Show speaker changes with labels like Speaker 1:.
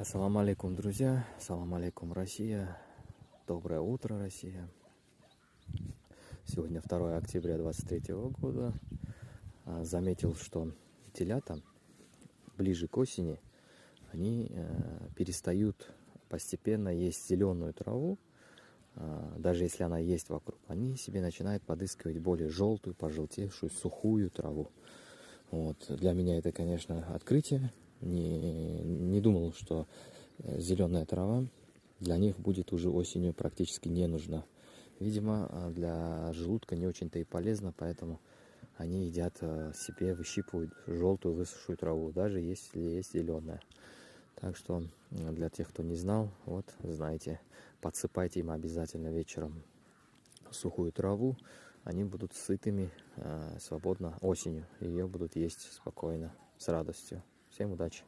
Speaker 1: Ассаламу алейкум, друзья. Ассаламу алейкум, Россия. Доброе утро, Россия. Сегодня 2 октября 2023 года. Заметил, что телята ближе к осени, они перестают постепенно есть зеленую траву. Даже если она есть вокруг, они себе начинают подыскивать более желтую, пожелтевшую, сухую траву. Вот. Для меня это, конечно, открытие. Не думал, что зеленая трава для них будет уже осенью практически не нужна. Видимо, для желудка не очень-то и полезно, поэтому они едят себе, выщипывают желтую высохшую траву, даже если есть зеленая. Так что для тех, кто не знал, вот, знаете, подсыпайте им обязательно вечером сухую траву. Они будут сытыми свободно осенью. Ее будут есть спокойно, с радостью. Всем удачи!